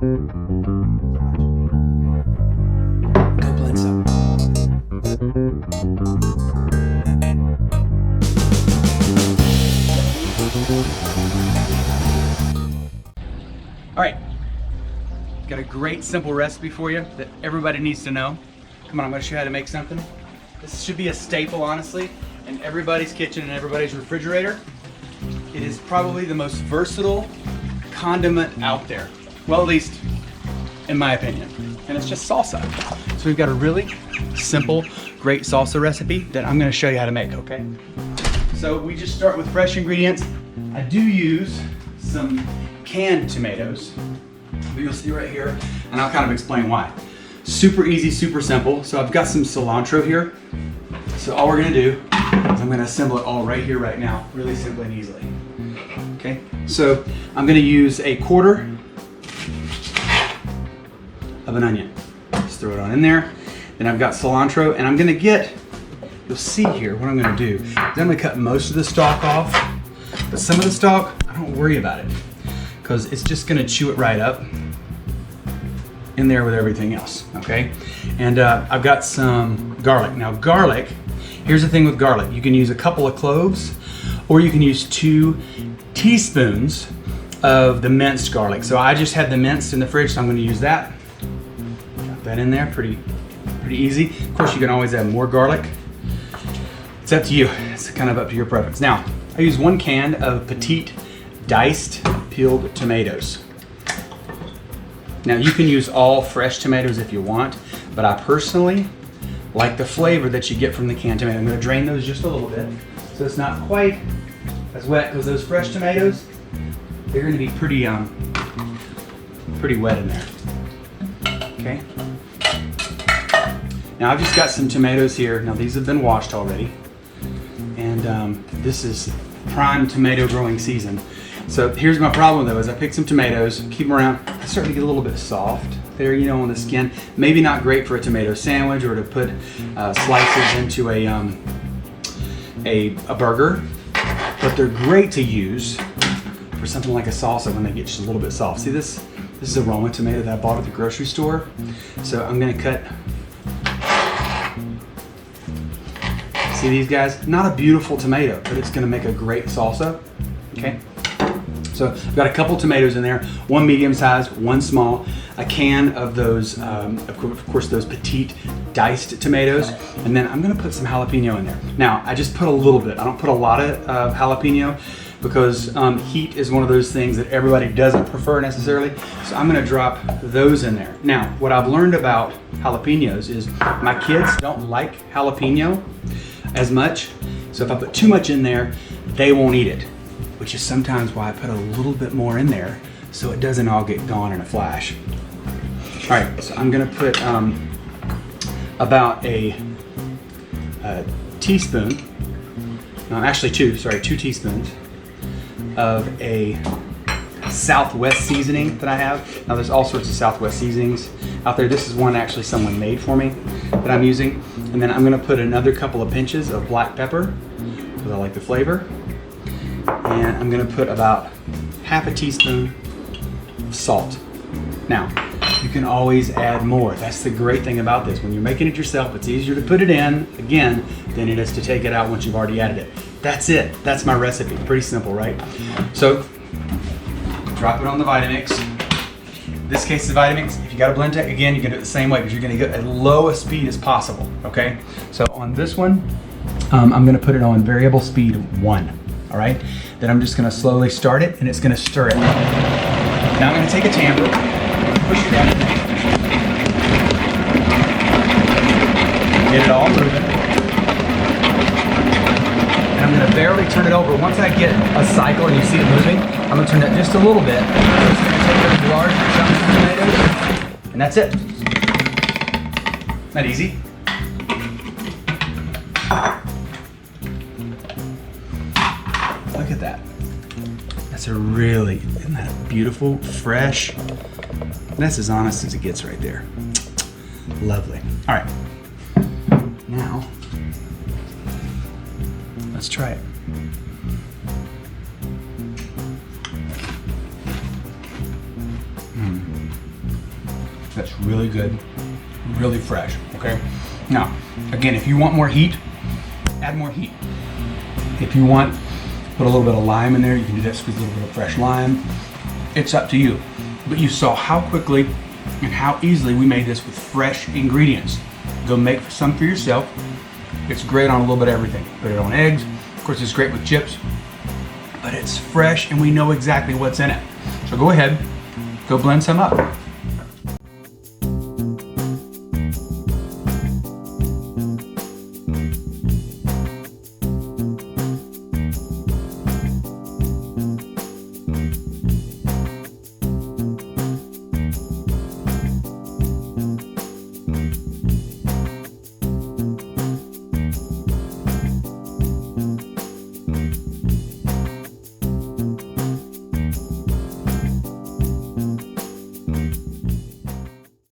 Go blend some. All right, got a great simple recipe for you that everybody needs to know. Come on, I'm gonna show you how to make something. This should be a staple, honestly, in everybody's kitchen and everybody's refrigerator. It is probably the most versatile condiment out there. Well, at least in my opinion. And it's just salsa. So we've got a really simple, great salsa recipe that I'm gonna show you how to make, okay? So we just start with fresh ingredients. I do use some canned tomatoes, but you'll see right here, and I'll kind of explain why. Super easy, super simple. So I've got some cilantro here. So all we're gonna do is I'm gonna assemble it all right here, right now, really simply and easily. Okay, so I'm gonna use a quarter of an onion. Just throw it on in there. Then I've got cilantro, and I'm gonna get, you'll see here what I'm gonna do is I'm gonna cut most of the stalk off, but some of the stalk, I don't worry about it, because it's just gonna chew it right up in there with everything else, okay? And I've got some garlic. Now garlic, here's the thing with garlic. You can use a couple of cloves, or you can use 2 teaspoons of the minced garlic. So I just had the minced in the fridge, so I'm gonna use that. Got that in there, pretty easy. Of course, you can always add more garlic. It's up to you. It's kind of up to your preference. Now, I use 1 can of petite diced peeled tomatoes. Now you can use all fresh tomatoes if you want, but I personally like the flavor that you get from the canned tomato. I'm gonna drain those just a little bit so it's not quite as wet, because those fresh tomatoes, they're gonna be pretty wet in there, okay? Now I've just got some tomatoes here. Now these have been washed already, and this is prime tomato growing season. So here's my problem though, is I pick some tomatoes, keep them around, I start to get a little bit soft there, you know, on the skin. Maybe not great for a tomato sandwich or to put slices into a burger, but they're great to use for something like a salsa when they get just a little bit soft. See this? This is a Roma tomato that I bought at the grocery store. So I'm gonna cut, see these guys? Not a beautiful tomato, but it's gonna make a great salsa, okay? So I've got a couple tomatoes in there, 1 medium size, 1 small, a can of those, of course, those petite diced tomatoes, and then I'm gonna put some jalapeno in there. Now, I just put a little bit. I don't put a lot of jalapeno because heat is one of those things that everybody doesn't prefer necessarily, so I'm gonna drop those in there. Now, what I've learned about jalapenos is my kids don't like jalapeno as much, so if I put too much in there, they won't eat it, which is sometimes why I put a little bit more in there so it doesn't all get gone in a flash. All right, so I'm gonna put about a teaspoon, actually 2 teaspoons of a Southwest seasoning that I have. Now there's all sorts of Southwest seasonings out there. This is one actually someone made for me that I'm using. And then I'm gonna put another couple of pinches of black pepper because I like the flavor. And I'm gonna put about half a teaspoon of salt. Now, you can always add more. That's the great thing about this. When you're making it yourself, it's easier to put it in, again, than it is to take it out once you've already added it. That's it. That's my recipe. Pretty simple, right? So, drop it on the Vitamix. In this case, the Vitamix, if you got a blend tech, again, you can do it the same way because you're gonna get as low a speed as possible, okay? So on this one, I'm gonna put it on variable speed 1, all right? Then I'm just gonna slowly start it and it's gonna stir it. Now I'm gonna take a tamper, push it down, get it all moving. And I'm gonna barely turn it over. Once I get a cycle and you see it moving, I'm gonna turn it just a little bit. So it's gonna take those large chunks of tomatoes, and that's it. Isn't that easy? Look at that. That's a really, isn't that beautiful, fresh? That's as honest as it gets right there. Lovely. All right. Now, let's try it. That's really good, really fresh, okay? Now, again, if you want more heat, add more heat. If you want, put a little bit of lime in there, you can do that, squeeze a little bit of fresh lime. It's up to you. But you saw how quickly and how easily we made this with fresh ingredients. Go make some for yourself. It's great on a little bit of everything. Put it on eggs. Of course, it's great with chips, but it's fresh and we know exactly what's in it. So go ahead, go blend some up.